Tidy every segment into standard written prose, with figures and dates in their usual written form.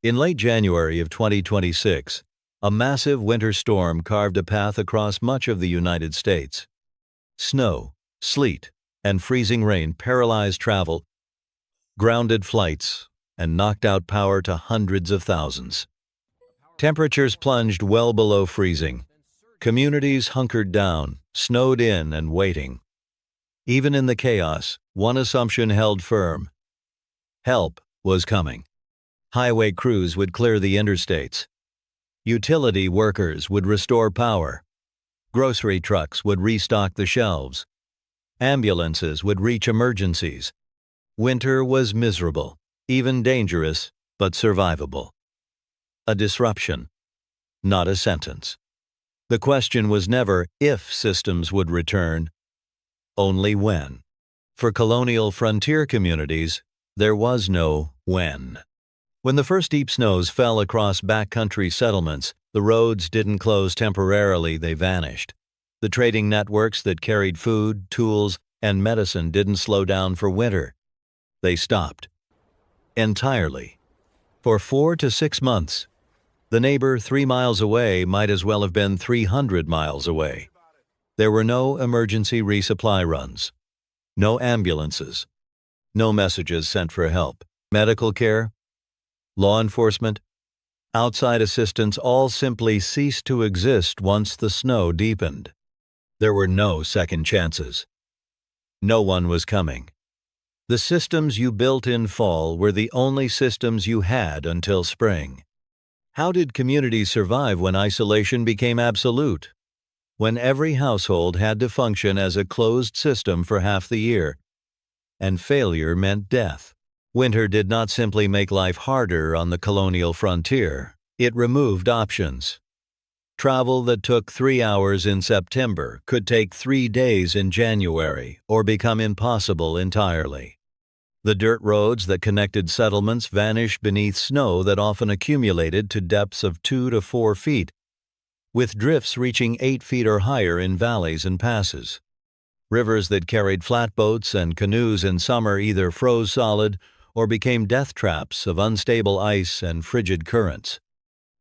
In late January of 2026, a massive winter storm carved a path across much of the United States. Snow, sleet, and freezing rain paralyzed travel, grounded flights, and knocked out power to hundreds of thousands. Temperatures plunged well below freezing. Communities hunkered down, snowed in, and waiting. Even in the chaos, one assumption held firm: help was coming. Highway crews would clear the interstates. Utility workers would restore power. Grocery trucks would restock the shelves. Ambulances would reach emergencies. Winter was miserable, even dangerous, but survivable. A disruption, not a sentence. The question was never if systems would return, only when. For colonial frontier communities, there was no when. When the first deep snows fell across backcountry settlements, the roads didn't close temporarily, they vanished. The trading networks that carried food, tools, and medicine didn't slow down for winter. They stopped. Entirely. For 4 to 6 months. The neighbor 3 miles away might as well have been 300 miles away. There were no emergency resupply runs. No ambulances. No messages sent for help. Medical care, law enforcement, outside assistance all simply ceased to exist once the snow deepened. There were no second chances. No one was coming. The systems you built in fall were the only systems you had until spring. How did communities survive when isolation became absolute? When every household had to function as a closed system for half the year, and failure meant death. Winter did not simply make life harder on the colonial frontier, it removed options. Travel that took 3 hours in September could take 3 days in January or become impossible entirely. The dirt roads that connected settlements vanished beneath snow that often accumulated to depths of 2 to 4 feet, with drifts reaching 8 feet or higher in valleys and passes. Rivers that carried flatboats and canoes in summer either froze solid or became death traps of unstable ice and frigid currents.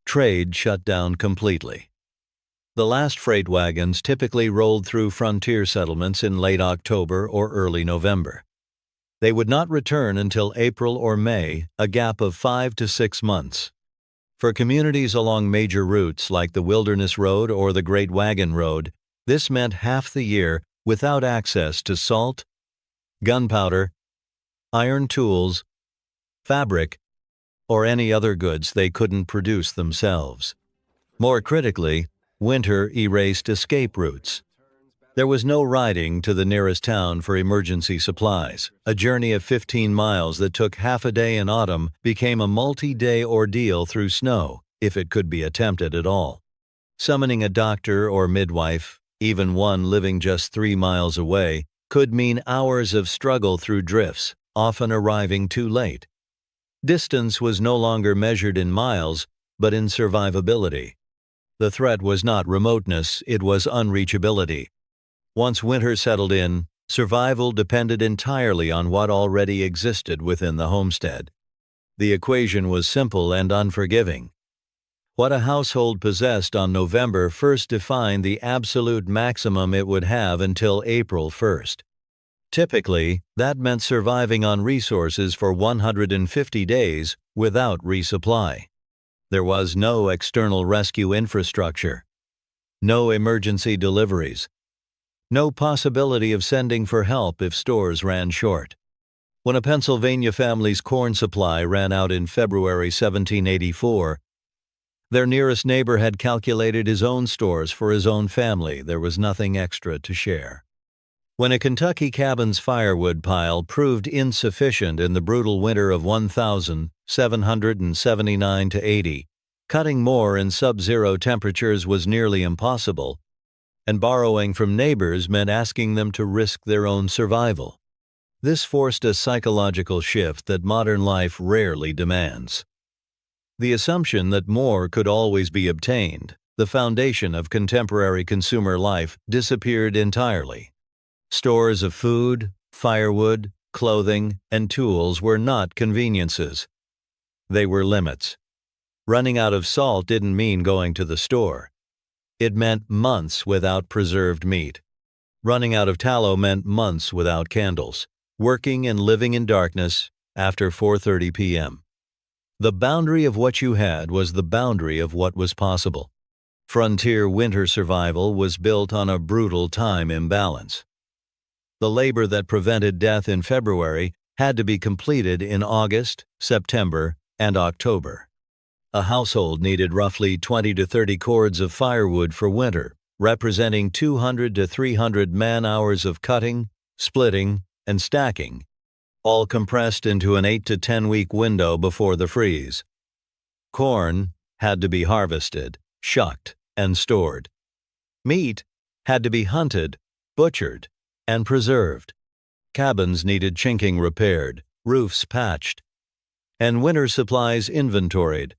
Trade shut down completely. The last freight wagons typically rolled through frontier settlements in late October or early November. They would not return until April or May, a gap of 5 to 6 months. For communities along major routes like the Wilderness Road or the Great Wagon Road, this meant half the year without access to salt, gunpowder, iron tools, fabric, or any other goods they couldn't produce themselves. More critically, winter erased escape routes. There was no riding to the nearest town for emergency supplies. A journey of 15 miles that took half a day in autumn became a multi-day ordeal through snow, if it could be attempted at all. Summoning a doctor or midwife, even one living just 3 miles away, could mean hours of struggle through drifts, often arriving too late. Distance was no longer measured in miles, but in survivability. The threat was not remoteness, it was unreachability. Once winter settled in, survival depended entirely on what already existed within the homestead. The equation was simple and unforgiving. What a household possessed on November 1st defined the absolute maximum it would have until April 1st. Typically, that meant surviving on resources for 150 days without resupply. There was no external rescue infrastructure, no emergency deliveries, no possibility of sending for help if stores ran short. When a Pennsylvania family's corn supply ran out in February 1784, their nearest neighbor had calculated his own stores for his own family. There was nothing extra to share. When a Kentucky cabin's firewood pile proved insufficient in the brutal winter of 1779 to 80, cutting more in sub-zero temperatures was nearly impossible, and borrowing from neighbors meant asking them to risk their own survival. This forced a psychological shift that modern life rarely demands. The assumption that more could always be obtained, the foundation of contemporary consumer life, disappeared entirely. Stores of food, firewood, clothing, and tools were not conveniences. They were limits. Running out of salt didn't mean going to the store. It meant months without preserved meat. Running out of tallow meant months without candles, working and living in darkness after 4:30 p.m. The boundary of what you had was the boundary of what was possible. Frontier winter survival was built on a brutal time imbalance. The labor that prevented death in February had to be completed in August, September, and October. A household needed roughly 20 to 30 cords of firewood for winter, representing 200 to 300 man-hours of cutting, splitting, and stacking, all compressed into an 8 to 10-week window before the freeze. Corn had to be harvested, shucked, and stored. Meat had to be hunted, butchered, and preserved. Cabins needed chinking repaired, roofs patched, and winter supplies inventoried.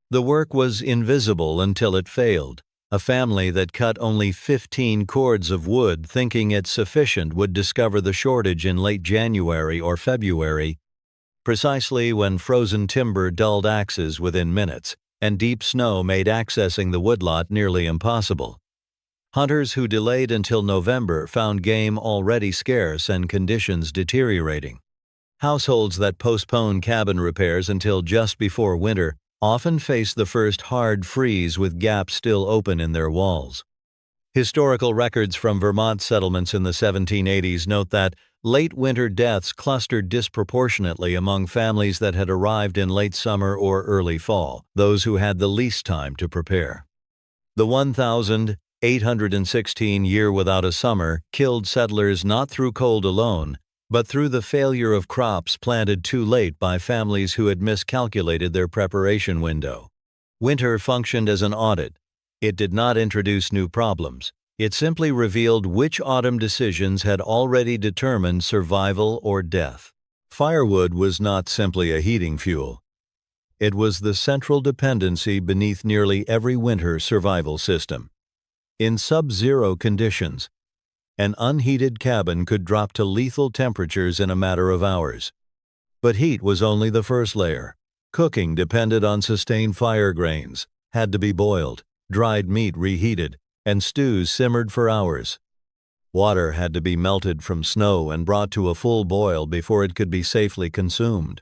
The work was invisible until it failed. A family that cut only 15 cords of wood thinking it sufficient would discover the shortage in late January or February, precisely when frozen timber dulled axes within minutes, and deep snow made accessing the woodlot nearly impossible. Hunters who delayed until November found game already scarce and conditions deteriorating. Households that postponed cabin repairs until just before winter often faced the first hard freeze with gaps still open in their walls. Historical records from Vermont settlements in the 1780s note that late winter deaths clustered disproportionately among families that had arrived in late summer or early fall, those who had the least time to prepare. The 1,816 year without a summer killed settlers not through cold alone, but through the failure of crops planted too late by families who had miscalculated their preparation window. Winter functioned as an audit. It did not introduce new problems. It simply revealed which autumn decisions had already determined survival or death. Firewood was not simply a heating fuel. It was the central dependency beneath nearly every winter survival system. In sub-zero conditions, an unheated cabin could drop to lethal temperatures in a matter of hours. But heat was only the first layer. Cooking depended on sustained fire grains, had to be boiled, dried meat reheated, and stews simmered for hours. Water had to be melted from snow and brought to a full boil before it could be safely consumed.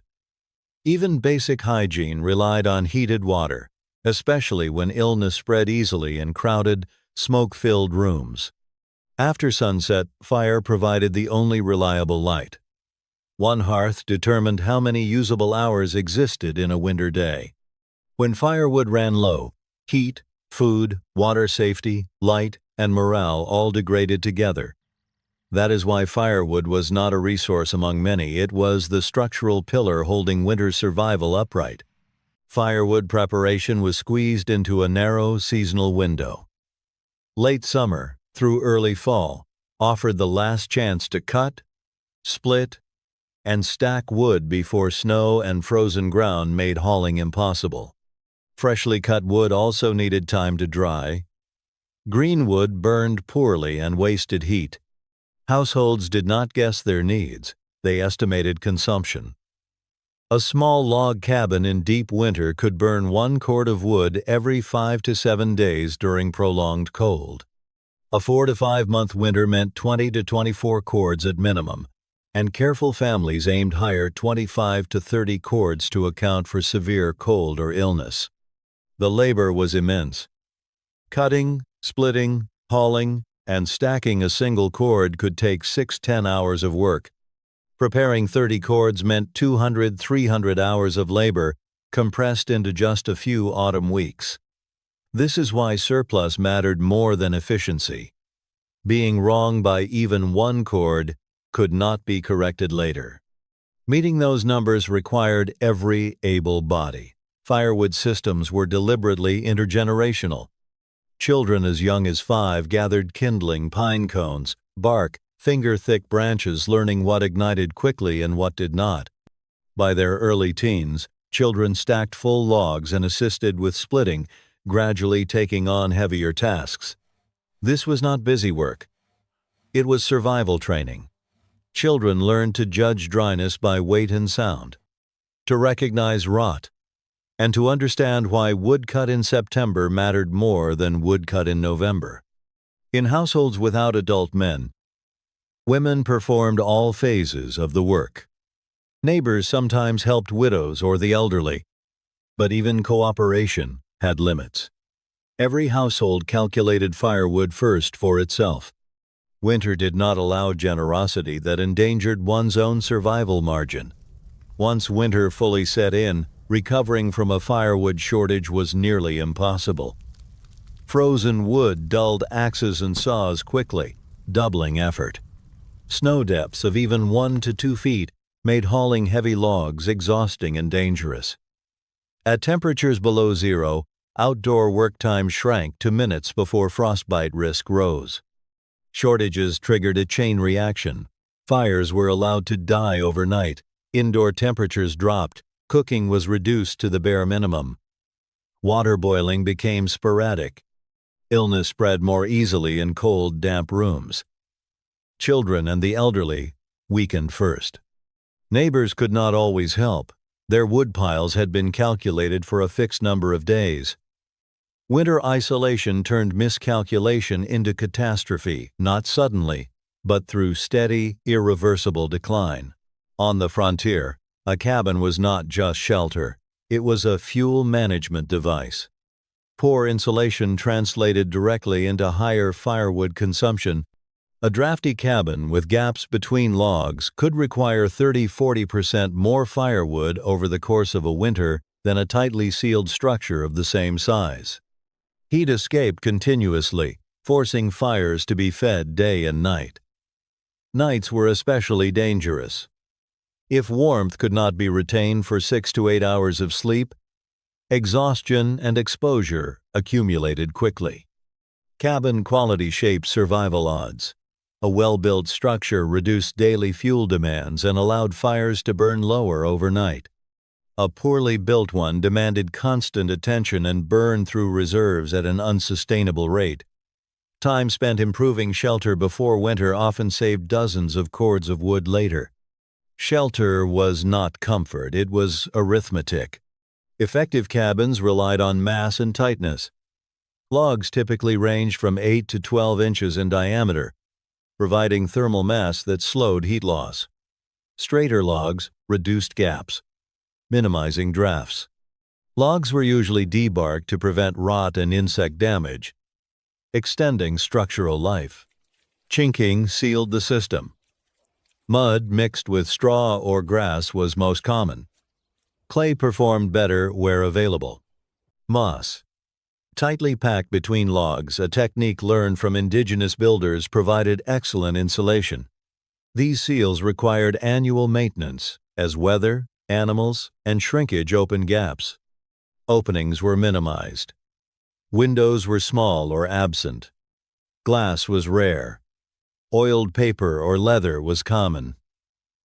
Even basic hygiene relied on heated water, especially when illness spread easily in crowded, smoke-filled rooms. After sunset, fire provided the only reliable light. One hearth determined how many usable hours existed in a winter day. When firewood ran low, heat, food, water safety, light, and morale all degraded together. That is why firewood was not a resource among many. It was the structural pillar holding winter survival upright. Firewood preparation was squeezed into a narrow seasonal window. Late summer through early fall offered the last chance to cut, split, and stack wood before snow and frozen ground made hauling impossible. Freshly cut wood also needed time to dry. Green wood burned poorly and wasted heat. Households did not guess their needs, they estimated consumption. A small log cabin in deep winter could burn 1 cord of wood every 5 to 7 days during prolonged cold. A 4 to 5 month winter meant 20 to 24 cords at minimum, and careful families aimed higher 25 to 30 cords to account for severe cold or illness. The labor was immense. Cutting, splitting, hauling, and stacking a single cord could take 6-10 hours of work. Preparing 30 cords meant 200-300 hours of labor compressed into just a few autumn weeks. This is why surplus mattered more than efficiency. Being wrong by even 1 cord could not be corrected later. Meeting those numbers required every able body. Firewood systems were deliberately intergenerational. Children as young as 5 gathered kindling, pine cones, bark, finger-thick branches, learning what ignited quickly and what did not. By their early teens, children stacked full logs and assisted with splitting, gradually taking on heavier tasks. This was not busy work. It was survival training. Children learned to judge dryness by weight and sound, to recognize rot, and to understand why wood cut in September mattered more than wood cut in November. In households without adult men, women performed all phases of the work. Neighbors sometimes helped widows or the elderly, but even cooperation had limits. Every household calculated firewood first for itself. Winter did not allow generosity that endangered one's own survival margin. Once winter fully set in, recovering from a firewood shortage was nearly impossible. Frozen wood dulled axes and saws quickly, doubling effort. Snow depths of even 1 to 2 feet made hauling heavy logs exhausting and dangerous. At temperatures below zero, outdoor work time shrank to minutes before frostbite risk rose. Shortages triggered a chain reaction. Fires were allowed to die overnight. Indoor temperatures dropped. Cooking was reduced to the bare minimum. Water boiling became sporadic. Illness spread more easily in cold, damp rooms. Children and the elderly weakened first. Neighbors could not always help. Their wood piles had been calculated for a fixed number of days. Winter isolation turned miscalculation into catastrophe, not suddenly, but through steady, irreversible decline. On the frontier, a cabin was not just shelter, it was a fuel management device. Poor insulation translated directly into higher firewood consumption. A drafty cabin with gaps between logs could require 30–40% more firewood over the course of a winter than a tightly sealed structure of the same size. Heat escaped continuously, forcing fires to be fed day and night. Nights were especially dangerous. If warmth could not be retained for 6 to 8 hours of sleep, exhaustion and exposure accumulated quickly. Cabin quality shaped survival odds. A well-built structure reduced daily fuel demands and allowed fires to burn lower overnight. A poorly built one demanded constant attention and burned through reserves at an unsustainable rate. Time spent improving shelter before winter often saved dozens of cords of wood later. Shelter was not comfort, it was arithmetic. Effective cabins relied on mass and tightness. Logs typically ranged from 8 to 12 inches in diameter, providing thermal mass that slowed heat loss. Straighter logs reduced gaps, minimizing drafts. Logs were usually debarked to prevent rot and insect damage, extending structural life. Chinking sealed the system. Mud mixed with straw or grass was most common. Clay performed better where available. Moss, tightly packed between logs, a technique learned from indigenous builders, provided excellent insulation. These seals required annual maintenance, as weather, animals, and shrinkage opened gaps. Openings were minimized. Windows were small or absent. Glass was rare. Oiled paper or leather was common.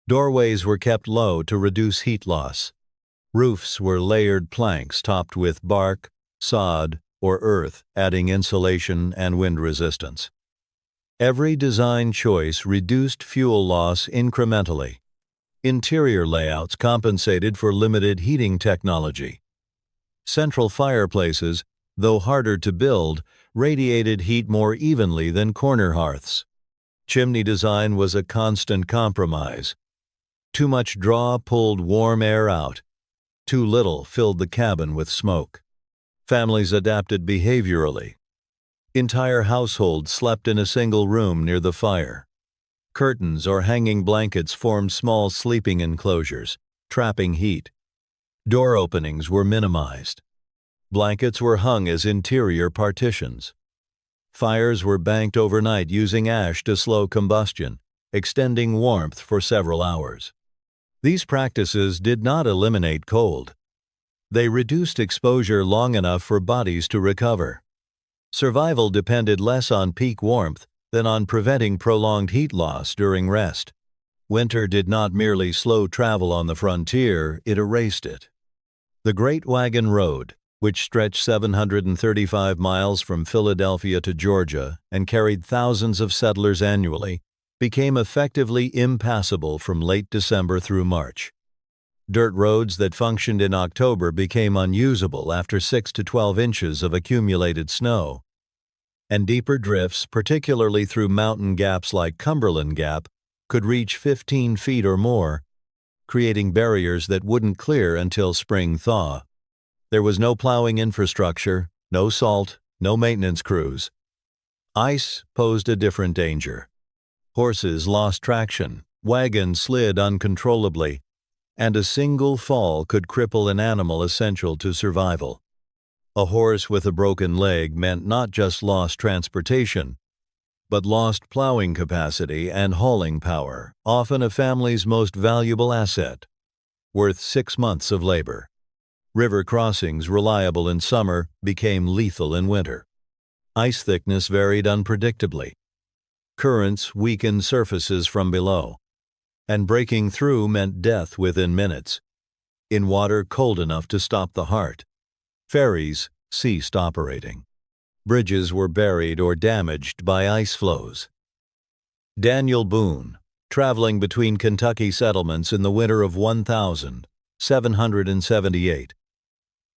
Doorways were kept low to reduce heat loss. Roofs were layered planks topped with bark, sod, or earth, adding insulation and wind resistance. Every design choice reduced fuel loss incrementally. Interior layouts compensated for limited heating technology. Central fireplaces, though harder to build, radiated heat more evenly than corner hearths. Chimney design was a constant compromise. Too much draw pulled warm air out. Too little filled the cabin with smoke. Families adapted behaviorally. Entire households slept in a single room near the fire. Curtains or hanging blankets formed small sleeping enclosures, trapping heat. Door openings were minimized. Blankets were hung as interior partitions. Fires were banked overnight using ash to slow combustion, extending warmth for several hours. These practices did not eliminate cold. They reduced exposure long enough for bodies to recover. Survival depended less on peak warmth than on preventing prolonged heat loss during rest. Winter did not merely slow travel on the frontier, it erased it. The Great Wagon Road, which stretched 735 miles from Philadelphia to Georgia and carried thousands of settlers annually, became effectively impassable from late December through March. Dirt roads that functioned in October became unusable after 6 to 12 inches of accumulated snow. And deeper drifts, particularly through mountain gaps like Cumberland Gap, could reach 15 feet or more, creating barriers that wouldn't clear until spring thaw. There was no plowing infrastructure, no salt, no maintenance crews. Ice posed a different danger. Horses lost traction, wagons slid uncontrollably, and a single fall could cripple an animal essential to survival. A horse with a broken leg meant not just lost transportation, but lost plowing capacity and hauling power, often a family's most valuable asset, worth 6 months of labor. River crossings, reliable in summer, became lethal in winter. Ice thickness varied unpredictably. Currents weakened surfaces from below, and breaking through meant death within minutes. In water cold enough to stop the heart, ferries ceased operating. Bridges were buried or damaged by ice flows. Daniel Boone, traveling between Kentucky settlements in the winter of 1778,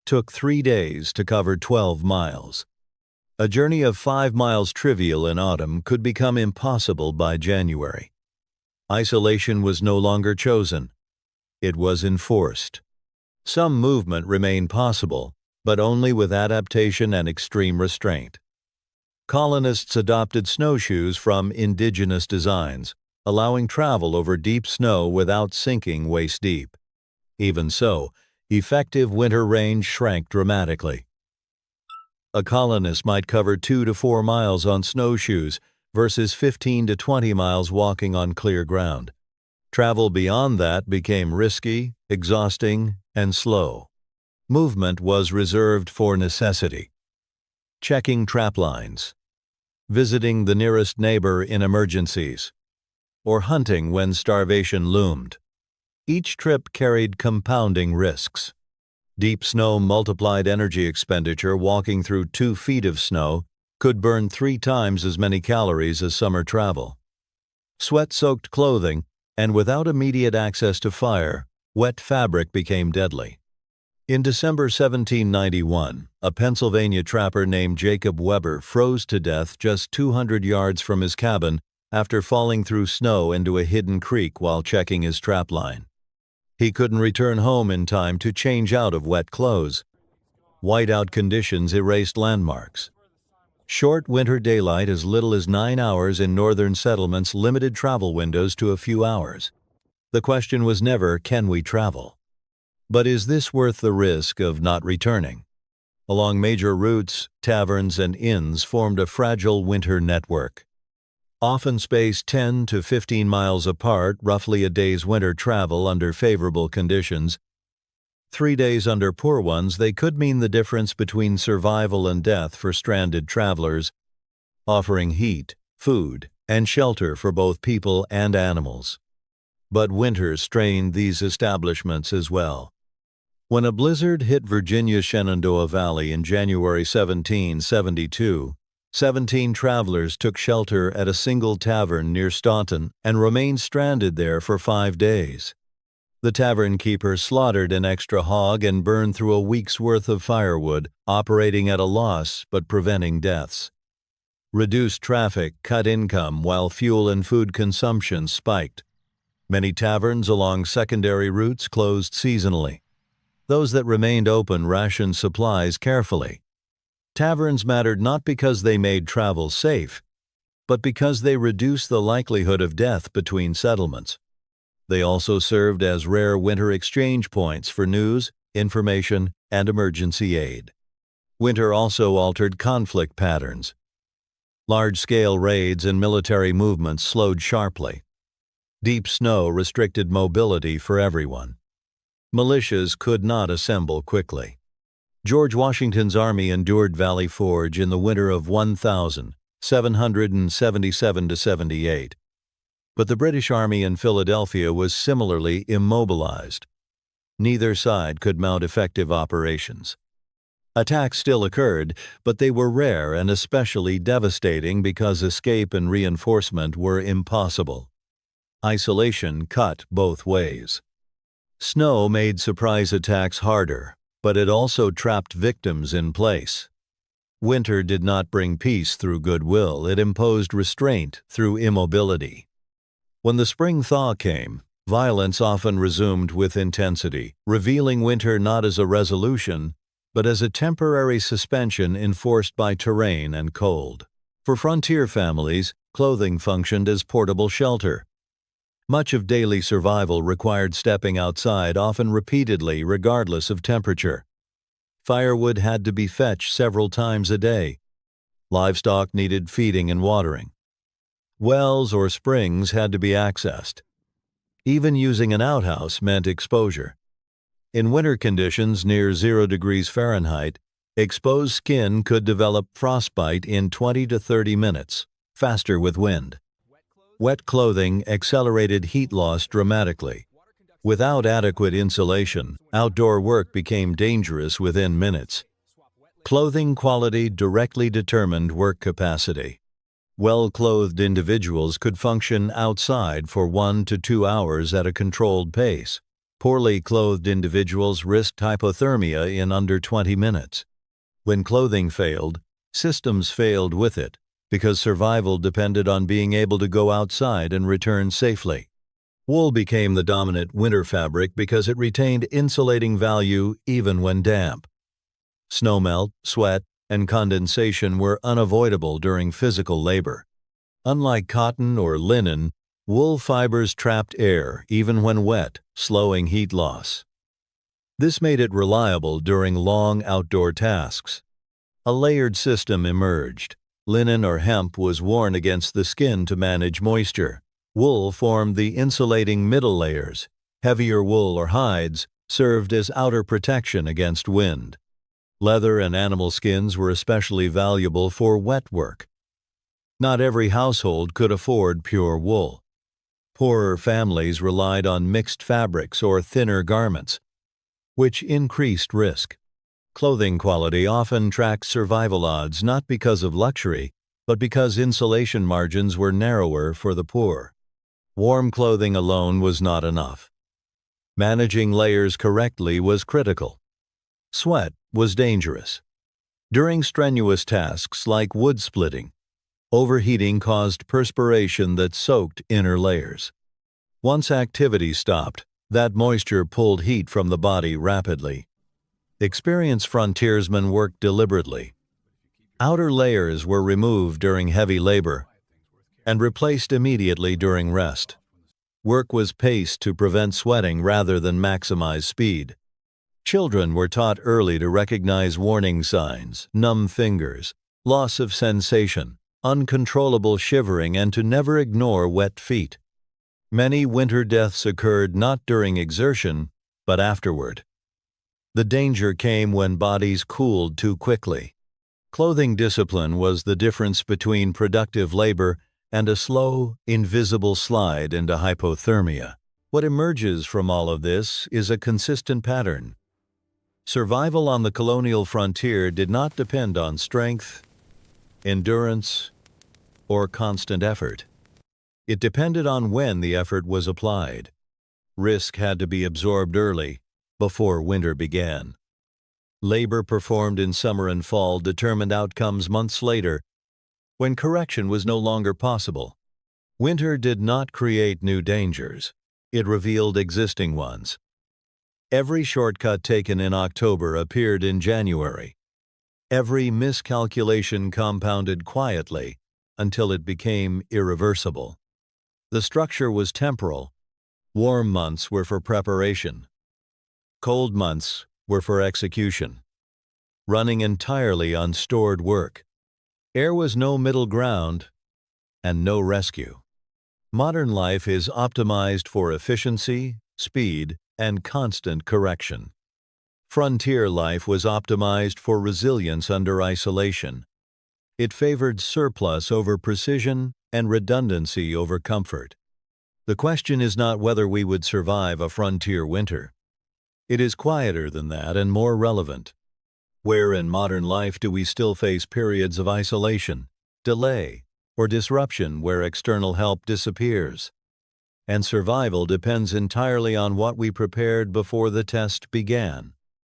took 3 days to cover 12 miles. A journey of 5 miles trivial in autumn could become impossible by January. Isolation was no longer chosen. It was enforced. Some movement remained possible, but only with adaptation and extreme restraint. Colonists adopted snowshoes from indigenous designs, allowing travel over deep snow without sinking waist deep. Even so, effective winter range shrank dramatically. A colonist might cover 2 to 4 miles on snowshoes versus 15 to 20 miles walking on clear ground. Travel beyond that became risky, exhausting, and slow. Movement was reserved for necessity. Checking trap lines, visiting the nearest neighbor in emergencies, or hunting when starvation loomed. Each trip carried compounding risks. Deep snow multiplied energy expenditure. Walking through 2 feet of snow could burn 3 times as many calories as summer travel. Sweat-soaked clothing, and without immediate access to fire, wet fabric became deadly. In December 1791, a Pennsylvania trapper named Jacob Weber froze to death just 200 yards from his cabin after falling through snow into a hidden creek while checking his trapline. He couldn't return home in time to change out of wet clothes. Whiteout conditions erased landmarks. Short winter daylight, as little as 9 hours in northern settlements, limited travel windows to a few hours. The question was never, can we travel? But is this worth the risk of not returning? Along major routes, taverns and inns formed a fragile winter network. Often spaced 10 to 15 miles apart, roughly a day's winter travel under favorable conditions. 3 days under poor ones, they could mean the difference between survival and death for stranded travelers, offering heat, food, and shelter for both people and animals. But winter strained these establishments as well. When a blizzard hit Virginia's Shenandoah Valley in January 1772, 17 travelers took shelter at a single tavern near Staunton and remained stranded there for 5 days. The tavern keeper slaughtered an extra hog and burned through a week's worth of firewood, operating at a loss but preventing deaths. Reduced traffic cut income while fuel and food consumption spiked. Many taverns along secondary routes closed seasonally. Those that remained open rationed supplies carefully. Taverns mattered not because they made travel safe, but because they reduced the likelihood of death between settlements. They also served as rare winter exchange points for news, information, and emergency aid. Winter also altered conflict patterns. Large-scale raids and military movements slowed sharply. Deep snow restricted mobility for everyone. Militias could not assemble quickly. George Washington's army endured Valley Forge in the winter of 1777–78. But the British Army in Philadelphia was similarly immobilized. Neither side could mount effective operations. Attacks still occurred, but they were rare and especially devastating because escape and reinforcement were impossible. Isolation cut both ways. Snow made surprise attacks harder, but it also trapped victims in place. Winter did not bring peace through goodwill, it imposed restraint through immobility. When the spring thaw came, violence often resumed with intensity, revealing winter not as a resolution, but as a temporary suspension enforced by terrain and cold. For frontier families, clothing functioned as portable shelter. Much of daily survival required stepping outside, often repeatedly, regardless of temperature. Firewood had to be fetched several times a day. Livestock needed feeding and watering. Wells or springs had to be accessed. Even using an outhouse meant exposure. In winter conditions near 0 degrees Fahrenheit, exposed skin could develop frostbite in 20 to 30 minutes, faster with wind. Wet clothing accelerated heat loss dramatically. Without adequate insulation, outdoor work became dangerous within minutes. Clothing quality directly determined work capacity. Well-clothed individuals could function outside for 1 to 2 hours at a controlled pace. Poorly clothed individuals risked hypothermia in under 20 minutes. When clothing failed, systems failed with it, because survival depended on being able to go outside and return safely. Wool became the dominant winter fabric because it retained insulating value even when damp. Snowmelt, sweat, and condensation were unavoidable during physical labor. Unlike cotton or linen, wool fibers trapped air even when wet, slowing heat loss. This made it reliable during long outdoor tasks. A layered system emerged. Linen or hemp was worn against the skin to manage moisture. Wool formed the insulating middle layers. Heavier wool or hides served as outer protection against wind. Leather and animal skins were especially valuable for wet work. Not every household could afford pure wool. Poorer families relied on mixed fabrics or thinner garments, which increased risk. Clothing quality often tracked survival odds not because of luxury, but because insulation margins were narrower for the poor. Warm clothing alone was not enough. Managing layers correctly was critical. Sweat was dangerous. During strenuous tasks like wood splitting, overheating caused perspiration that soaked inner layers. Once activity stopped, that moisture pulled heat from the body rapidly. Experienced frontiersmen worked deliberately. Outer layers were removed during heavy labor and replaced immediately during rest. Work was paced to prevent sweating rather than maximize speed. Children were taught early to recognize warning signs, numb fingers, loss of sensation, uncontrollable shivering, and to never ignore wet feet. Many winter deaths occurred not during exertion, but afterward. The danger came when bodies cooled too quickly. Clothing discipline was the difference between productive labor and a slow, invisible slide into hypothermia. What emerges from all of this is a consistent pattern. Survival on the colonial frontier did not depend on strength, endurance, or constant effort. It depended on when the effort was applied. Risk had to be absorbed early, before winter began. Labor performed in summer and fall determined outcomes months later, when correction was no longer possible. Winter did not create new dangers. It revealed existing ones. Every shortcut taken in October appeared in January. Every miscalculation compounded quietly until it became irreversible. The structure was temporal. Warm months were for preparation. Cold months were for execution, running entirely on stored work. There was no middle ground and no rescue. Modern life is optimized for efficiency, speed, and constant correction. Frontier life was optimized for resilience under isolation. It favored surplus over precision and redundancy over comfort. The question is not whether we would survive a frontier winter. It is quieter than that and more relevant. Where in modern life do we still face periods of isolation, delay, or disruption where external help disappears? and survival depends entirely on what we prepared before the test began.